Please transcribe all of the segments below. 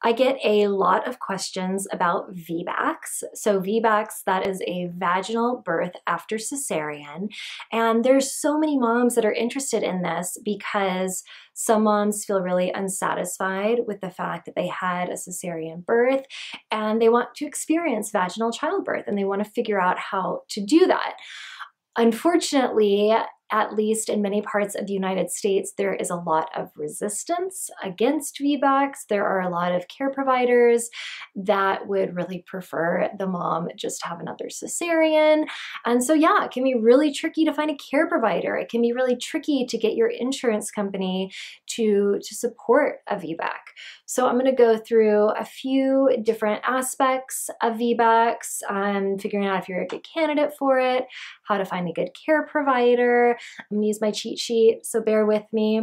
I get a lot of questions about VBACs. So VBACs, that is a vaginal birth after cesarean. And there's so many moms that are interested in this because some moms feel really unsatisfied with the fact that they had a cesarean birth and they want to experience vaginal childbirth and they want to figure out how to do that. Unfortunately, at least in many parts of the United States, there is a lot of resistance against VBACs. There are a lot of care providers that would really prefer the mom just have another cesarean. And so yeah, it can be really tricky to find a care provider. It can be really tricky to get your insurance company to support a VBAC. So I'm going to go through a few different aspects of VBACs, figuring out if you're a good candidate for it, how to find a good care provider. I'm gonna use my cheat sheet, so bear with me.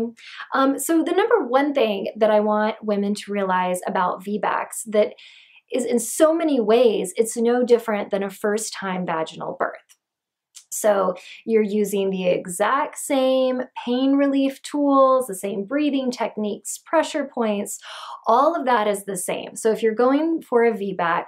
So the number one thing that I want women to realize about VBACs that is in so many ways, it's no different than a first-time vaginal birth. So you're using the exact same pain relief tools, the same breathing techniques, pressure points, all of that is the same. So if you're going for a VBAC,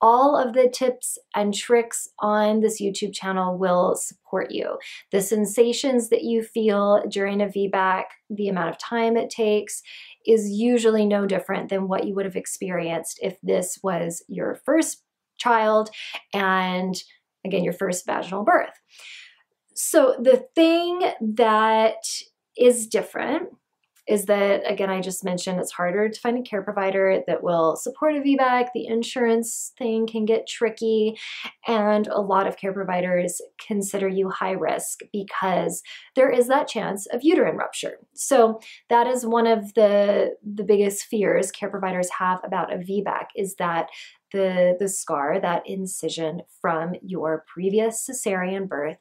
all of the tips and tricks on this YouTube channel will support you. The sensations that you feel during a VBAC, the amount of time it takes, is usually no different than what you would have experienced if this was your first child and, again, your first vaginal birth. So the thing that is different is that, again, I just mentioned it's harder to find a care provider that will support a VBAC. The insurance thing can get tricky, and a lot of care providers consider you high risk because there is that chance of uterine rupture. So that is one of the biggest fears care providers have about a VBAC, is that the scar, that incision from your previous cesarean birth,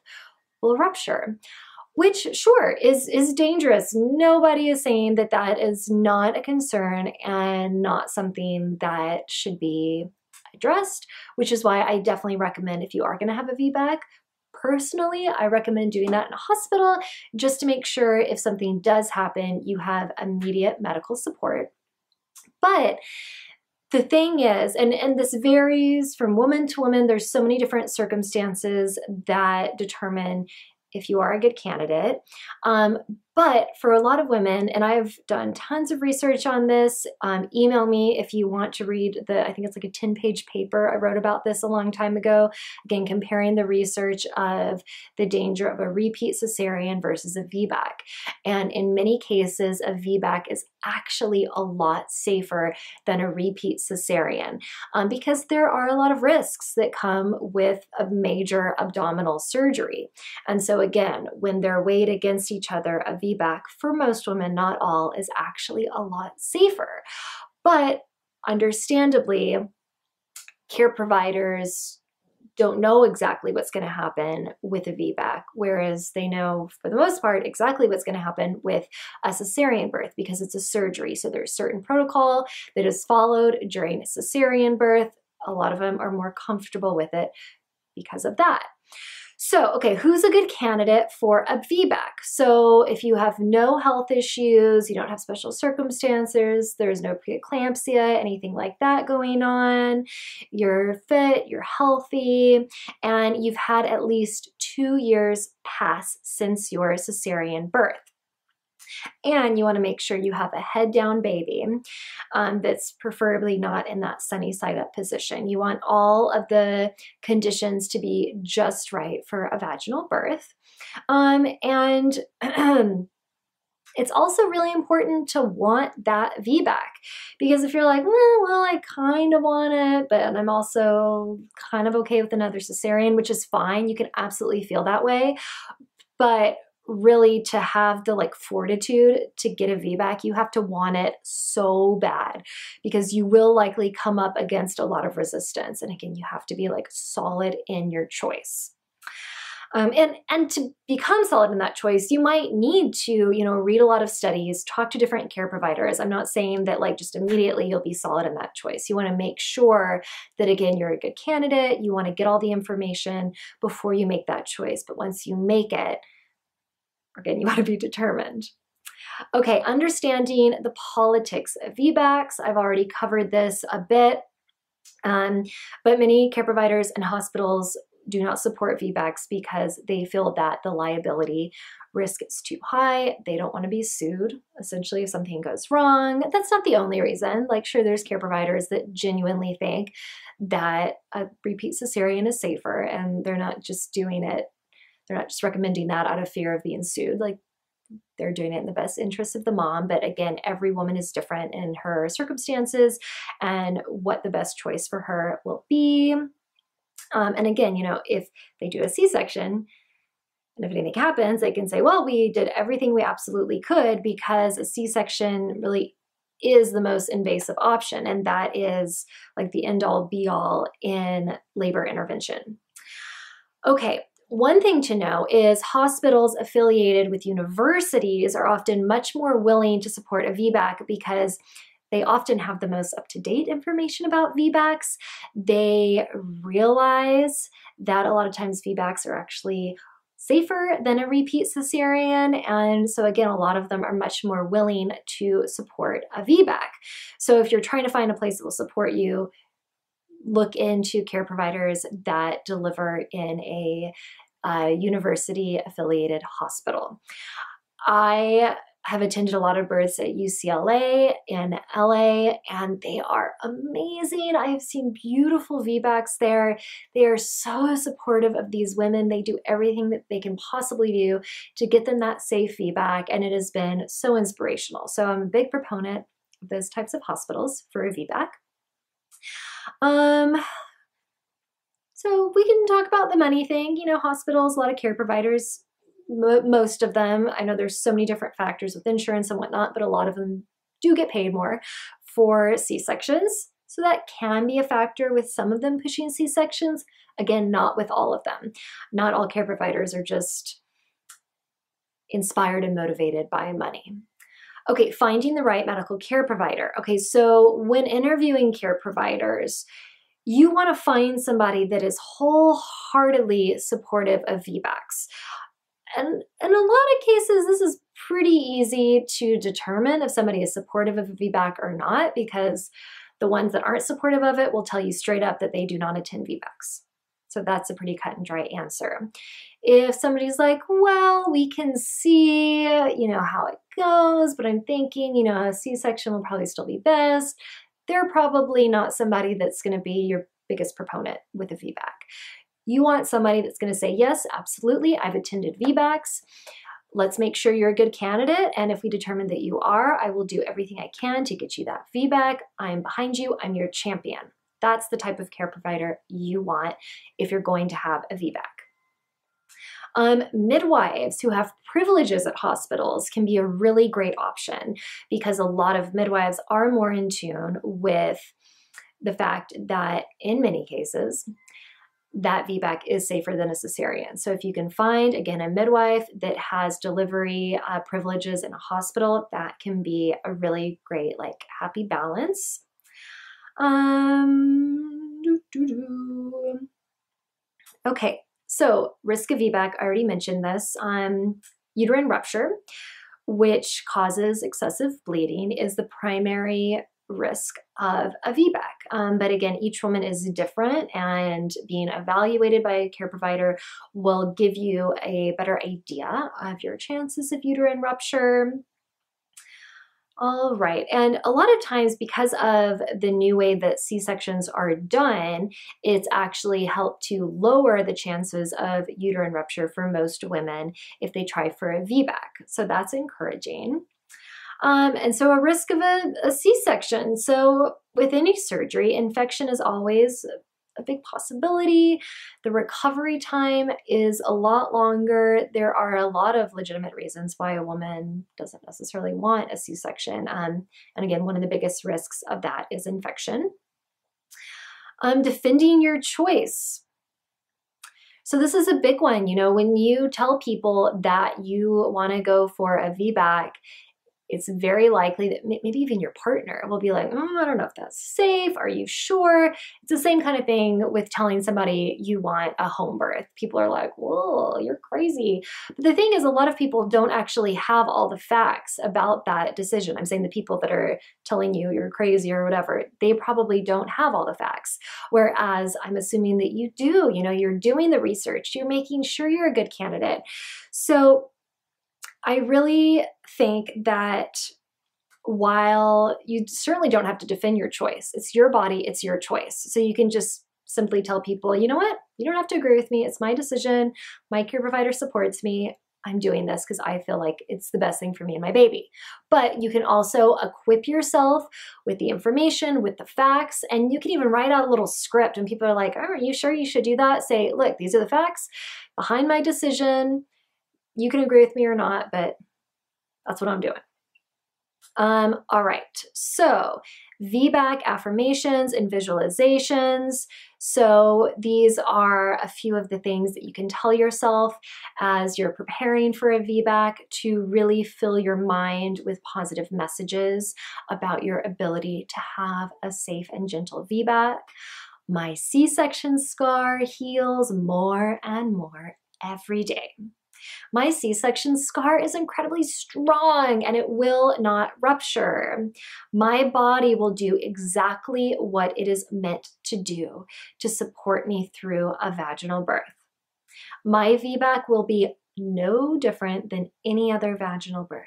will rupture. Which, sure, is dangerous. Nobody is saying that that is not a concern and not something that should be addressed, which is why I definitely recommend, if you are going to have a VBAC, personally, I recommend doing that in a hospital just to make sure if something does happen, you have immediate medical support. But the thing is, and this varies from woman to woman, there's so many different circumstances that determine if you are a good candidate. But for a lot of women, and I've done tons of research on this, email me if you want to read I think it's like a 10-page paper I wrote about this a long time ago, again, comparing the research of the danger of a repeat cesarean versus a VBAC. And in many cases, a VBAC is actually a lot safer than a repeat cesarean because there are a lot of risks that come with a major abdominal surgery. And so again, when they're weighed against each other, a VBAC, for most women, not all, is actually a lot safer. But understandably, care providers don't know exactly what's going to happen with a VBAC, whereas they know, for the most part, exactly what's going to happen with a cesarean birth because it's a surgery. So there's certain protocol that is followed during a cesarean birth. A lot of them are more comfortable with it because of that. So, okay, who's a good candidate for a VBAC? So if you have no health issues, you don't have special circumstances, there's no preeclampsia, anything like that going on, you're fit, you're healthy, and you've had at least 2 years pass since your cesarean birth. And you want to make sure you have a head down baby that's preferably not in that sunny side up position. You want all of the conditions to be just right for a vaginal birth. And it's also really important to want that VBAC because if you're like, well, I kind of want it, but I'm also kind of okay with another cesarean, which is fine. You can absolutely feel that way. But really, to have the fortitude to get a VBAC, you have to want it so bad because you will likely come up against a lot of resistance. And again, you have to be solid in your choice. And to become solid in that choice, you might need to, read a lot of studies, talk to different care providers. I'm not saying that just immediately you'll be solid in that choice. You want to make sure that, again, you're a good candidate. You want to get all the information before you make that choice. But once you make it, again, you want to be determined. Okay, understanding the politics of VBACs. I've already covered this a bit, but many care providers and hospitals do not support VBACs because they feel that the liability risk is too high. They don't want to be sued, essentially, if something goes wrong. That's not the only reason. Like, sure, there's care providers that genuinely think that a repeat cesarean is safer, and they're not just doing it, they're not just recommending that out of fear of being sued. Like, they're doing it in the best interest of the mom. But again, every woman is different in her circumstances and what the best choice for her will be. And again, you know, if they do a C-section, and if anything happens, they can say, well, we did everything we absolutely could, because a C-section really is the most invasive option. And that is like the end all be all in labor intervention. Okay. One thing to know is hospitals affiliated with universities are often much more willing to support a VBAC because they often have the most up-to-date information about VBACs. They realize that a lot of times VBACs are actually safer than a repeat cesarean. And so again, a lot of them are much more willing to support a VBAC. So if you're trying to find a place that will support you, look into care providers that deliver in a university-affiliated hospital. I have attended a lot of births at UCLA and LA, and they are amazing. I have seen beautiful VBACs there. They are so supportive of these women. They do everything that they can possibly do to get them that safe VBAC, and it has been so inspirational. So I'm a big proponent of those types of hospitals for a VBAC. So we can talk about the money thing. You know, hospitals, a lot of care providers, most of them, I know there's so many different factors with insurance and whatnot, but a lot of them do get paid more for C-sections. So that can be a factor with some of them pushing C-sections. Again, not with all of them. Not all care providers are just inspired and motivated by money. Okay, finding the right medical care provider. Okay, so when interviewing care providers, you want to find somebody that is wholeheartedly supportive of VBACs. And in a lot of cases, this is pretty easy to determine if somebody is supportive of a VBAC or not, because the ones that aren't supportive of it will tell you straight up that they do not attend VBACs. So that's a pretty cut and dry answer. If somebody's like, well, we can see, you know, how it goes, but I'm thinking, you know, a C-section will probably still be best, they're probably not somebody that's going to be your biggest proponent with a VBAC. You want somebody that's going to say, yes, absolutely, I've attended VBACs. Let's make sure you're a good candidate. And if we determine that you are, I will do everything I can to get you that VBAC. I'm behind you. I'm your champion. That's the type of care provider you want if you're going to have a VBAC. Midwives who have privileges at hospitals can be a really great option, because a lot of midwives are more in tune with the fact that in many cases, that VBAC is safer than a cesarean. So if you can find, again, a midwife that has delivery privileges in a hospital, that can be a really great, like, happy balance. Okay. So risk of VBAC, I already mentioned this. Uterine rupture, which causes excessive bleeding, is the primary risk of a VBAC. But again, each woman is different, and being evaluated by a care provider will give you a better idea of your chances of uterine rupture. All right, and a lot of times, because of the new way that C-sections are done, it's actually helped to lower the chances of uterine rupture for most women if they try for a VBAC. So that's encouraging. And so a risk of a C-section. So with any surgery, infection is always a big possibility. The recovery time is a lot longer. There are a lot of legitimate reasons why a woman doesn't necessarily want a C-section. And again, one of the biggest risks of that is infection. Defending your choice. So this is a big one. You know, when you tell people that you want to go for a VBAC, it's very likely that maybe even your partner will be like, oh, I don't know if that's safe. Are you sure? It's the same kind of thing with telling somebody you want a home birth. People are like, whoa, you're crazy. But the thing is, a lot of people don't actually have all the facts about that decision. I'm saying the people that are telling you you're crazy or whatever, they probably don't have all the facts. Whereas I'm assuming that you do, you're doing the research, you're making sure you're a good candidate. So I really think that while you certainly don't have to defend your choice, it's your body, it's your choice. So you can just simply tell people, you know what? You don't have to agree with me. It's my decision. My care provider supports me. I'm doing this because I feel like it's the best thing for me and my baby. But you can also equip yourself with the information, with the facts, and you can even write out a little script. And people are like, oh, are you sure you should do that? Say, look, these are the facts behind my decision. You can agree with me or not, but that's what I'm doing. All right, so VBAC affirmations and visualizations. So these are a few of the things that you can tell yourself as you're preparing for a VBAC to really fill your mind with positive messages about your ability to have a safe and gentle VBAC. My C-section scar heals more and more every day. My C-section scar is incredibly strong and it will not rupture. My body will do exactly what it is meant to do to support me through a vaginal birth. My VBAC will be no different than any other vaginal birth.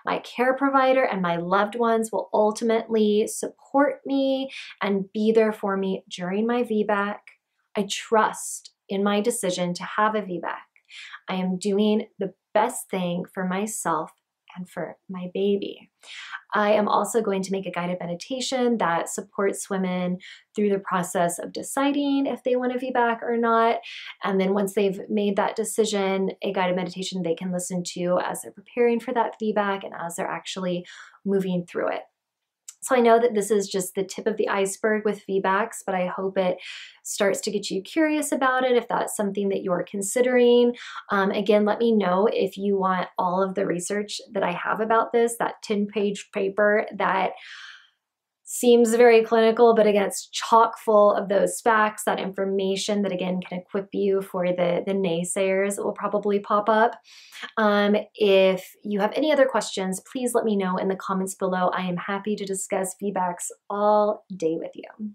My care provider and my loved ones will ultimately support me and be there for me during my VBAC. I trust in my decision to have a VBAC. I am doing the best thing for myself and for my baby. I am also going to make a guided meditation that supports women through the process of deciding if they want a VBAC or not. And then once they've made that decision, a guided meditation they can listen to as they're preparing for that VBAC and as they're actually moving through it. So I know that this is just the tip of the iceberg with VBACs, but I hope it starts to get you curious about it if that's something that you're considering. Again, let me know if you want all of the research that I have about this, that 10-page paper that seems very clinical, but again, it's chock full of those facts, that information that again can equip you for the naysayers that will probably pop up. If you have any other questions, please let me know in the comments below. I am happy to discuss VBACs all day with you.